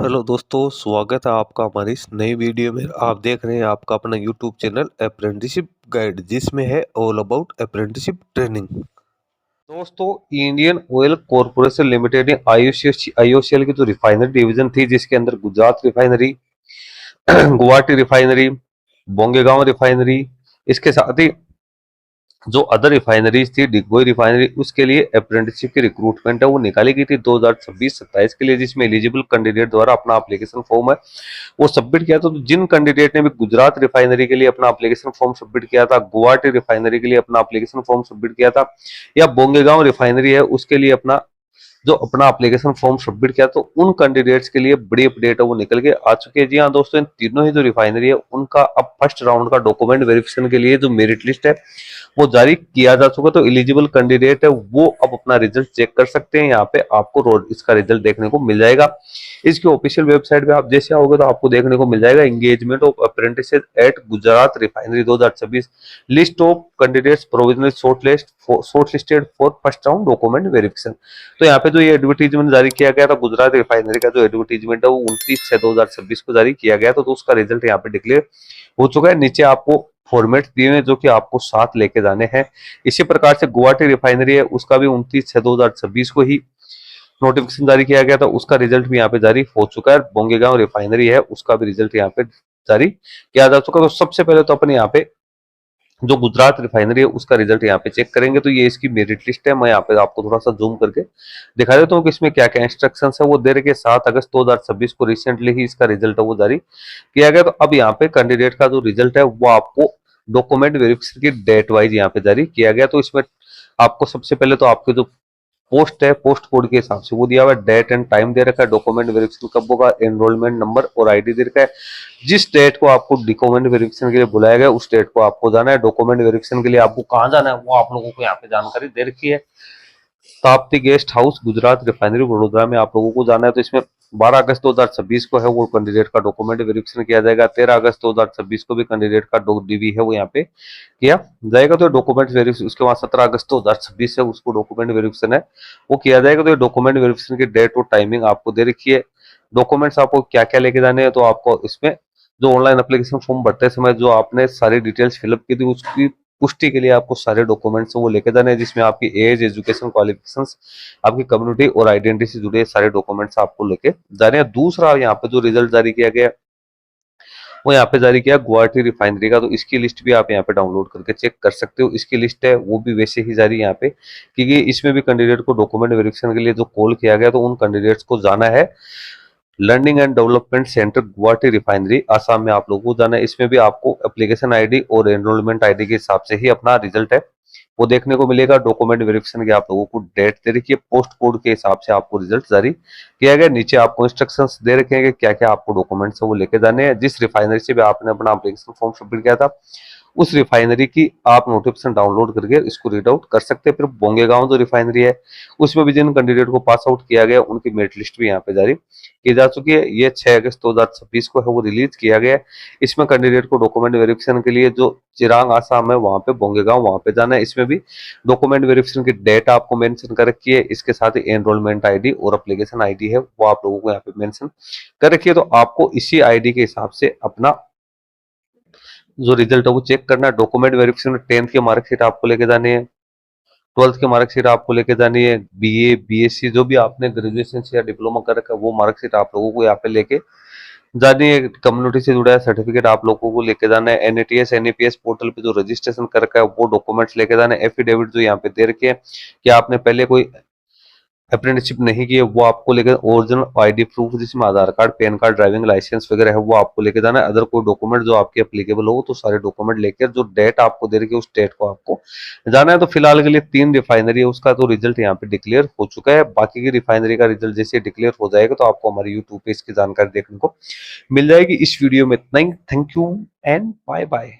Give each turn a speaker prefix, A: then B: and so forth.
A: Hello दोस्तों, स्वागत है आपका हमारी इस नई वीडियो में। आप देख रहे हैं आपका अपना यूट्यूब चैनल अप्रेंटिसशिप गाइड, जिसमें है ऑल अबाउट अप्रेंटिसशिप ट्रेनिंग। दोस्तों, इंडियन ऑयल कॉरपोरेशन लिमिटेड ने आईओसीएल की जो रिफाइनरी डिवीजन थी, जिसके अंदर Gujarat refinery, Guwahati refinery, Bongaigaon refinery, इसके साथ ही जो अदर रिफाइनरीज थी, डिगबोई रिफाइनरी, उसके लिए अप्रेंटिसशिप की रिक्रूटमेंट है वो निकाली गई थी 2026-27 के लिए, जिसमें एलिजिबल कैंडिडेट द्वारा अपना एप्लीकेशन फॉर्म है वो सबमिट किया था। तो जिन कैंडिडेट ने भी गुजरात रिफाइनरी के लिए अपना एप्लीकेशन फॉर्म सबमिट किया था, गुवाहाटी रिफाइनरी के लिए अपना एप्लीकेशन फॉर्म सबमिट किया था, या बोंगेगांव रिफाइनरी है उसके लिए अपना जो अपना एप्लीकेशन फॉर्म सबमिट किया, तो उन कैंडिडेट्स के लिए बड़ी अपडेट है वो निकल के आ चुकी है। जी हाँ दोस्तों, इन तीनों ही जो रिफाइनरी है उनका अब फर्स्ट राउंड का डॉक्यूमेंट वेरिफिकेशन के लिए जो मेरिट लिस्ट है वो जारी किया जा चुका। तो एलिजिबल कैंडिडेट है वो अब अपना रिजल्ट चेक कर सकते हैं। यहाँ पे आपको रोज इसका रिजल्ट देखने को मिल जाएगा। इसकी ऑफिशियल वेबसाइट पे आप जैसे आओगे तो आपको देखने को मिल जाएगा engagement of apprentices at Gujarat refinery 2026, list of candidates provisional shortlisted for first round document verification. तो यहाँ पे जो ये एडवर्टीजमेंट जारी किया गया था, गुजरात रिफाइनरी का जो एडवर्टीजमेंट है वो 29/6/2026 को जारी किया गया था। तो उसका रिजल्ट यहाँ पे डिक्लेयर हो चुका है। नीचे आपको फॉर्मेट दिए हुए जो कि आपको साथ लेके जाने हैं। इसी प्रकार से गुवाहाटी रिफाइनरी है उसका भी 29/6/2026 को ही नोटिफिकेशन जारी किया गया था, उसका रिजल्ट भी यहाँ पे जारी हो चुका है। बोंगेगांव रिफाइनरी है उसका भी रिजल्ट यहाँ पे जारी किया जा चुका है। तो सबसे पहले तो अपन यहाँ पे जो गुजरात रिफाइनरी है उसका रिजल्ट यहाँ पे चेक करेंगे। तो ये इसकी मेरिट लिस्ट है। मैं यहाँ पे आपको थोड़ा सा जूम करके दिखा देता हूँ कि इसमें क्या क्या इंस्ट्रक्शन है वो दे रखे। 7 अगस्त 2026 को रिसेंटली ही इसका रिजल्ट है वो जारी किया गया। तो अब यहाँ पे कैंडिडेट का जो रिजल्ट है वो आपको डॉक्यूमेंट वेरिफिकेशन की डेट वाइज यहाँ पे जारी किया गया। तो इसमें आपको सबसे पहले तो आपके जो पोस्ट है, पोस्ट कोड के हिसाब से वो दिया हुआ है, डेट एंड टाइम दे रखा है, डॉक्यूमेंट वेरिफिकेशन कब होगा, एनरोलमेंट नंबर और आईडी दे रखा है। जिस डेट को आपको डॉक्यूमेंट वेरिफिकेशन के लिए बुलाया गया उस डेट को आपको जाना है। डॉक्यूमेंट वेरिफिकेशन के लिए आपको कहाँ जाना है वो आप लोगों को यहाँ पे जानकारी दे रखी है। Tapti guest house, Gujarat refinery, Vadodara में आप लोगों को जाना है। तो इसमें 12 अगस्त 2026 को है वो कैंडिडेट का डॉक्यूमेंट वेरिफिकेशन किया जाएगा। 13 अगस्त 2026 को भी कैंडिडेट का डीवी है वो यहाँ पे किया जाएगा। तो डॉक्यूमेंट वेरिफिकेशन उसके बाद 17 अगस्त 2026 है उसको डॉक्यूमेंट वेरिफिकेशन है वो किया जाएगा। तो डॉक्यूमेंट वेरिफिकेशन की डेट और टाइमिंग आपको दे रखी है। डॉक्यूमेंट्स आपको क्या क्या लेके जाने हैं, तो आपको इसमें जो ऑनलाइन एप्लीकेशन फॉर्म भरते समय जो आपने सारी डिटेल्स फिलअप की थी उसकी पुष्टि के लिए आपको सारे डॉक्यूमेंट्स वो लेके जाने हैं, जिसमें आपकी एज, एजुकेशन क्वालिफिकेशंस, आपकी कम्युनिटी और आइडेंटिटी से जुड़े सारे डॉक्यूमेंट्स आपको लेके जाने हैं। दूसरा यहाँ पे जो रिजल्ट जारी किया गया वो यहाँ पे जारी किया गुवाहाटी रिफाइनरी का। तो इसकी लिस्ट भी आप यहाँ पे डाउनलोड करके चेक कर सकते हो। इसकी लिस्ट है वो भी वैसे ही जारी यहाँ पे, क्योंकि इसमें भी कैंडिडेट को डॉक्यूमेंट वेरिफिकेशन के लिए जो कॉल किया गया तो उन कैंडिडेट्स को जाना है learning and development centre Guwahati refinery, Assam में आप लोगों को जाना है। इसमें भी आपको एप्लीकेशन आईडी और एनरोलमेंट आईडी के हिसाब से ही अपना रिजल्ट है वो देखने को मिलेगा। डॉक्यूमेंट वेरिफिकेशन की आप लोगों को डेट दे रखी है, पोस्ट कोड के हिसाब से आपको रिजल्ट जारी किया गया। नीचे आपको इंस्ट्रक्शंस दे रखे हैं कि क्या क्या आपको डॉक्यूमेंट्स है वो लेके जाने हैं। जिस रिफाइनरी से भी आपने अपना एप्लीकेशन फॉर्म सबमिट किया था उस रिफाइनरी की आप नोटिफिकेशन डाउनलोड करके इसको रीड आउट कर सकते हैं। फिर बोंगेगांव जो रिफाइनरी है उसमें भी जिन कैंडिडेट को पास आउट किया गया उनकी मेरिट लिस्ट भी यहाँ पे जारी की जा चुकी है। ये 6 अगस्त 2026 को है वो रिलीज किया गया है। इसमें कैंडिडेट को डॉक्यूमेंट वेरिफिकेशन के लिए जो चिरांग आसाम है वहां पे बोंगेगांव वहां पे जाना है। इसमें भी डॉक्यूमेंट वेरिफिकेशन की डेट आपको मेंशन कर रखी है। इसके साथ ही एनरोलमेंट आईडी और एप्लीकेशन आईडी है वो आप लोगों को यहाँ पे मेंशन कर रखी है। तो आपको इसी आईडी के हिसाब से अपना जो रिजल्ट है वो चेक करना है। डॉक्यूमेंट वेरिफिकेशन में 10th की मार्कशीट आपको लेके जानी है, 12th की मार्कशीट आपको लेके जानी है, बीए, बीएससी जो भी आपने ग्रेजुएशन से या डिप्लोमा कर रखा है वो मार्कशीट आप लोगों को यहाँ पे लेके जानी है। कम्युनिटी से जुड़ा है सर्टिफिकेट आप लोगों को लेके जाना है। एनएटीएस एनईपीएस पोर्टल पे जो रजिस्ट्रेशन कर रखा है वो डॉक्यूमेंट्स लेके जाना है। एफिडेविट जो यहाँ पे दे रखे हैं कि आपने पहले कोई अप्रेंटिसशिप नहीं की है वो आपको लेकर, ओरिजिनल आईडी प्रूफ जिसमें Aadhaar card, PAN card, driving licence वगैरह है वो आपको लेके जाना है। अदर कोई डॉक्यूमेंट जो आपके एप्लीकेबल हो तो सारे डॉक्यूमेंट लेकर जो डेट आपको दे रही है उस डेट को आपको जाना है। तो फिलहाल के लिए 3 रिफाइनरी है उसका तो रिजल्ट यहाँ पे डिक्लेयर हो चुका है। बाकी की रिफाइनरी का रिजल्ट जैसे डिक्लेयर हो जाएगा तो आपको हमारे यूट्यूब पे इसकी जानकारी देखने को मिल जाएगी। इस वीडियो में इतना ही। Thank you and bye bye.